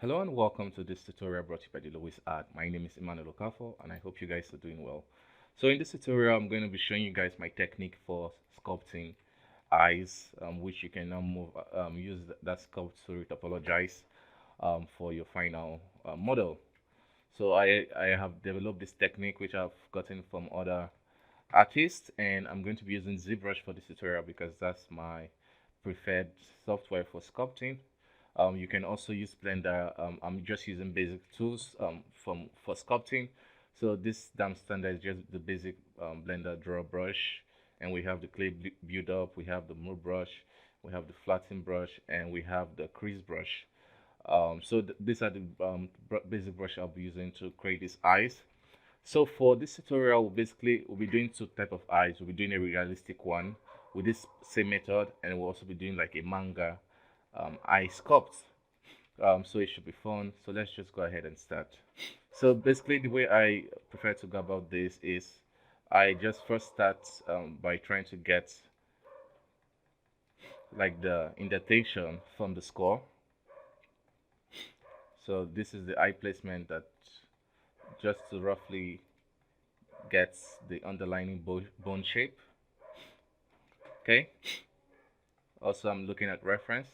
Hello and welcome to this tutorial brought to you by the Luwizart. My name is Emmanuel Okafo and I hope you guys are doing well. So in this tutorial, I'm going to be showing you guys my technique for sculpting eyes, which you can now use that sculpt to topologize for your final model. So I have developed this technique which I've gotten from other artists, and I'm going to be using ZBrush for this tutorial because that's my preferred software for sculpting. You can also use Blender. I'm just using basic tools for sculpting. So this damn standard is just the basic Blender draw brush, and we have the clay build up, we have the move brush, we have the flatten brush, and we have the crease brush. These are the basic brush I'll be using to create these eyes. So for this tutorial, basically we'll be doing two type of eyes. We'll be doing a realistic one with this same method, and we'll also be doing like a manga eye sculpt. So it should be fun. So let's just go ahead and start. So basically, the way I prefer to go about this is I just first start by trying to get like the indentation from the score. So this is the eye placement that just to roughly gets the underlying bone shape. Okay. Also, I'm looking at reference,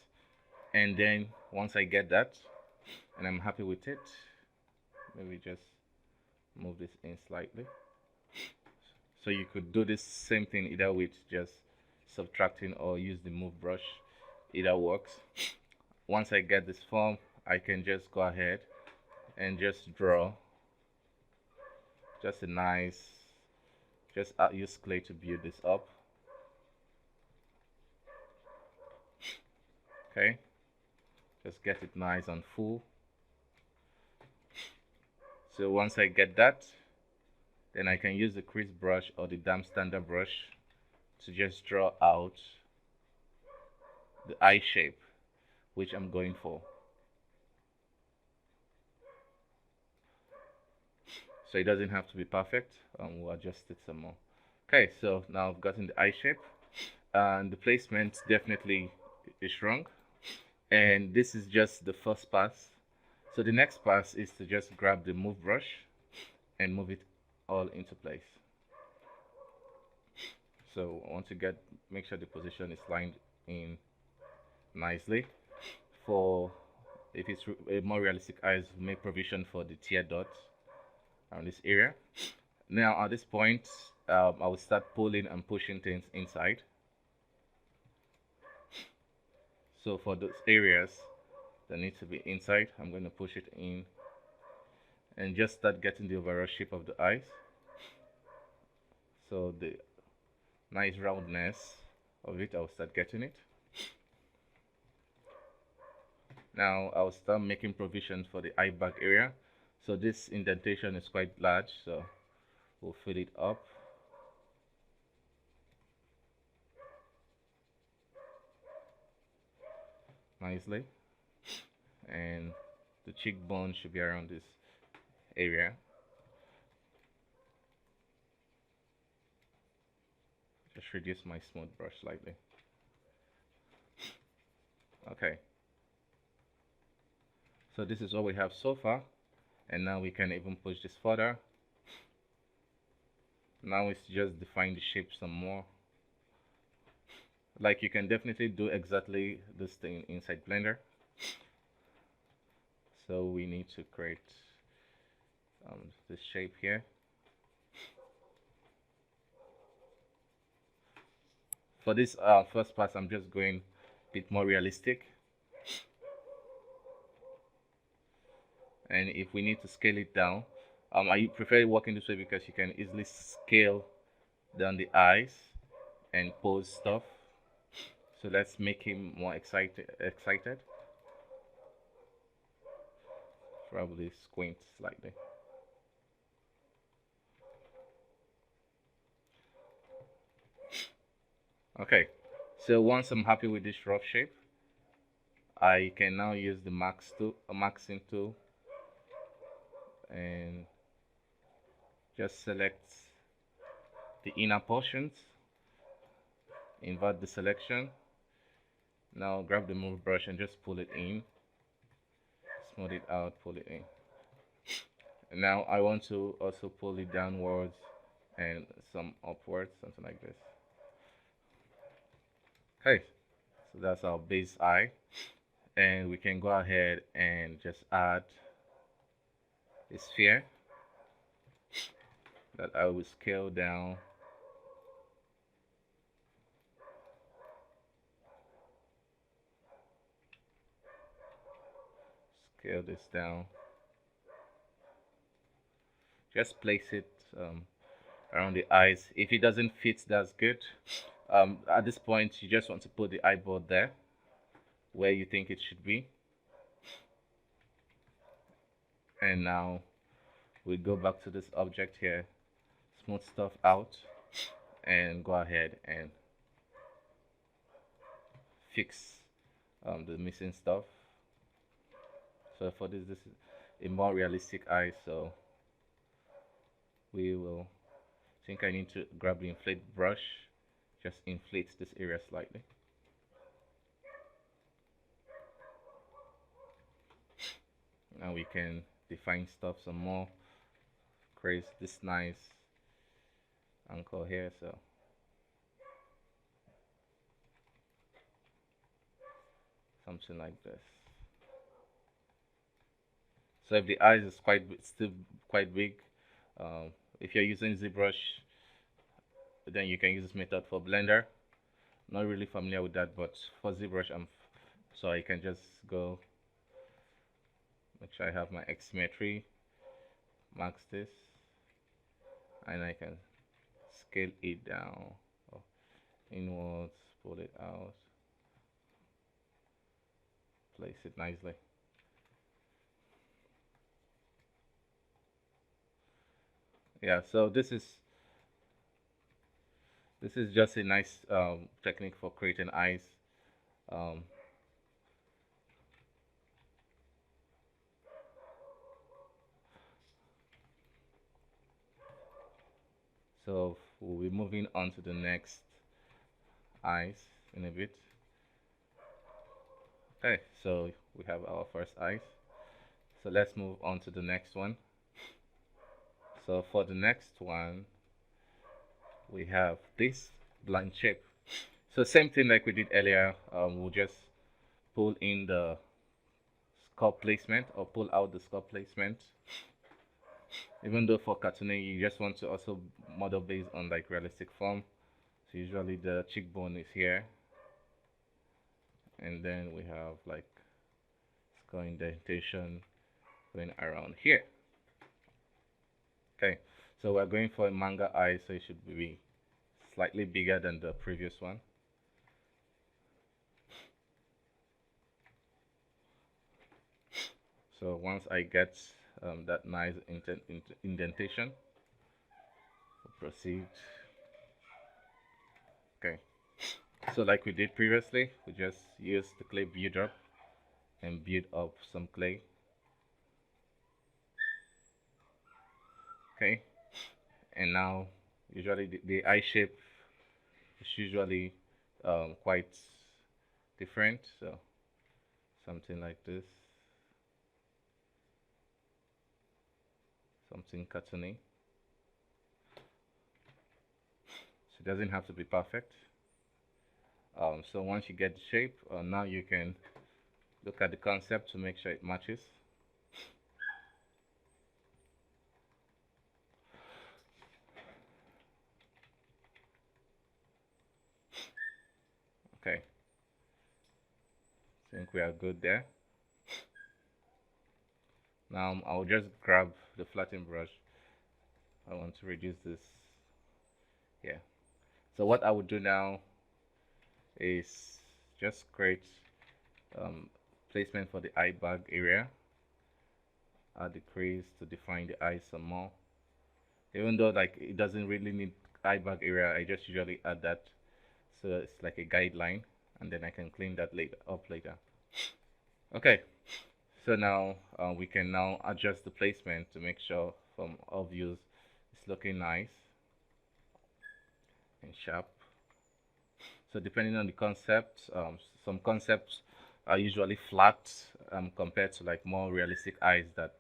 and then once I get that and I'm happy with it, maybe just move this in slightly. So you could do this same thing either with just subtracting or use the move brush, either works. Once I get this form, I can just go ahead and just draw just a nice, just use clay to build this up. Okay, just get it nice and full. So once I get that, then I can use the crease brush or the damp standard brush to just draw out the eye shape which I'm going for. So it doesn't have to be perfect, we'll adjust it some more. Okay, so now I've gotten the eye shape, and the placement definitely is wrong, and this is just the first pass. So the next pass is to just grab the move brush and move it all into place. So I want to make sure the position is lined in nicely. For if it's a more realistic eyes, make provision for the tear dots around this area. Now at this point, I will start pulling and pushing things inside. So for those areas that need to be inside, I'm going to push it in and just start getting the overall shape of the eyes. So the nice roundness of it, I'll start getting it. Now I'll start making provision for the eye bag area. So this indentation is quite large, so we'll fill it up. Nicely. And the cheekbone should be around this area. Just reduce my smooth brush slightly. Okay. So this is what we have so far, and now we can even push this further. Now it's just define the shape some more. Like you can definitely do exactly this thing inside Blender. So we need to create this shape here. For this first pass, I'm just going a bit more realistic. And if we need to scale it down, I prefer working this way because you can easily scale down the eyes and pose stuff. So let's make him more excited. Probably squint slightly. Okay, so once I'm happy with this rough shape, I can now use the maxing tool and just select the inner portions, invert the selection. Now grab the move brush and just pull it in. smooth it out, pull it in. And now I want to also pull it downwards and some upwards, something like this. Okay, so that's our base eye, and we can go ahead and just add a sphere that I will scale down. Scale this down. Just place it around the eyes. If it doesn't fit, that's good. At this point, you just want to put the eyeball there where you think it should be. And now we go back to this object here, smooth stuff out, and go ahead and fix the missing stuff. So for this is a more realistic eye, so we will think I need to grab the inflate brush, just inflate this area slightly. Now we can define stuff some more, create this nice angle here, so something like this. So if the eyes is still quite big, if you're using ZBrush, then you can use this method for Blender. Not really familiar with that, but for ZBrush, so I can just go make sure I have my X symmetry, max this, and I can scale it down, inwards, pull it out, place it nicely. Yeah, so this is just a nice technique for creating eyes. So we'll be moving on to the next eyes in a bit. Okay, so we have our first eyes. So let's move on to the next one. So for the next one, we have this blind shape. So same thing like we did earlier, we'll just pull in the sculpt placement or pull out the sculpt placement. Even though for cartooning you just want to also model based on like realistic form, so usually the cheekbone is here, and then we have like skull indentation going around here. Okay, so we're going for a manga eye, so it should be slightly bigger than the previous one. So once I get that nice indentation, we'll proceed. Okay, so like we did previously, we just use the clay builder and build up some clay. Okay, and now usually the eye shape is usually quite different, so something like this, something cartoony. So it doesn't have to be perfect. So once you get the shape, now you can look at the concept to make sure it matches. Okay, I think we are good there. Now I'll just grab the flatten brush. I want to reduce this. Yeah. So what I would do now is just create placement for the eye bag area. Add the crease to define the eyes some more. Even though like it doesn't really need eye bag area, I just usually add that so it's like a guideline, and then I can clean that up later. Okay, so now we can now adjust the placement to make sure from all views it's looking nice and sharp. So depending on the concept, some concepts are usually flat compared to like more realistic eyes that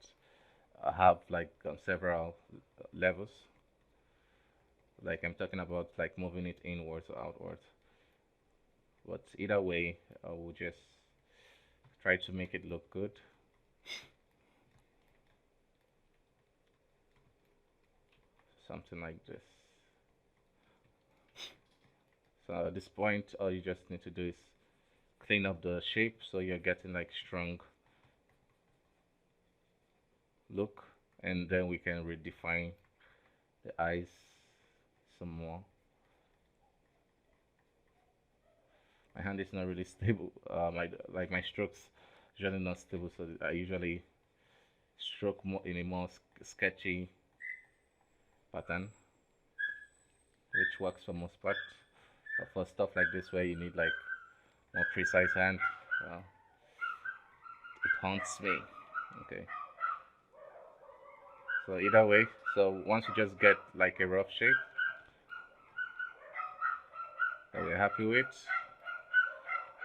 have like several levels. Like I'm talking about like moving it inwards or outwards. But either way, I will just try to make it look good. Something like this. So at this point, all you just need to do is clean up the shape so you're getting like strong look, and then we can redefine the eyes some more. My hand is not really stable. Like my strokes usually not stable, so I usually stroke more in a more sketchy pattern, which works for most part. But for stuff like this where you need like more precise hand, it haunts me. Okay. So either way, so once you just get like a rough shape that we're happy with,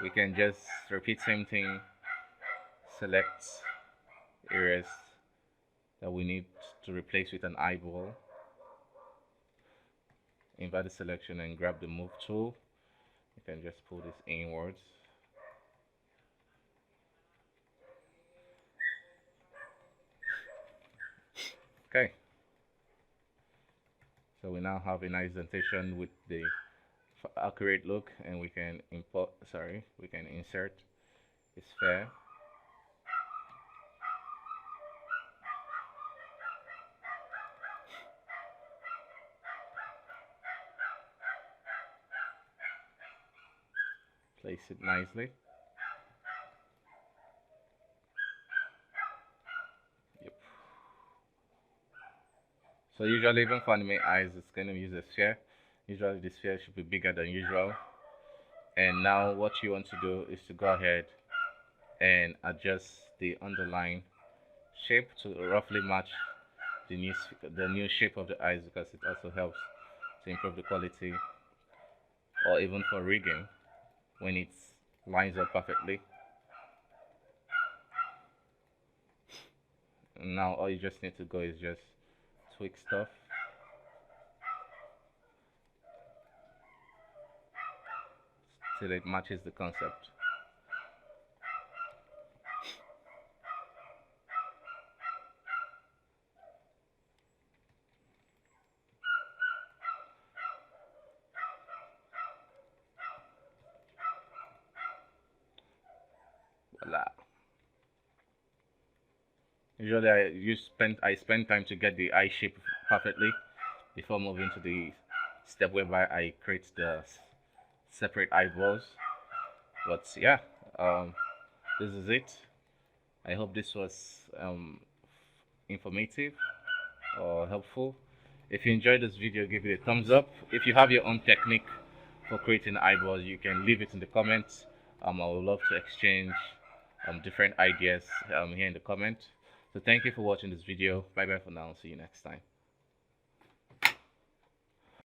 we can just repeat same thing, select areas that we need to replace with an eyeball, invert the selection and grab the move tool. You can just pull this inwards. Okay, so we now have a nice dentation with the accurate look, and we can insert a sphere. Place it nicely. Yep. So usually even for anime eyes, it's going to use a sphere. Usually the sphere should be bigger than usual. And now what you want to do is to go ahead and adjust the underline shape to roughly match the new shape of the eyes, because it also helps to improve the quality, or even for rigging when it lines up perfectly. And now all you just need to go is just tweak stuff till it matches the concept. Voila. Usually I spend time to get the eye shape perfectly before moving to the step whereby I create the separate eyeballs. But yeah, um, this is it. I hope this was informative or helpful. If you enjoyed this video, give it a thumbs up. If you have your own technique for creating eyeballs, you can leave it in the comments. I would love to exchange different ideas here in the comments. So thank you for watching this video. Bye bye for now. See you next time.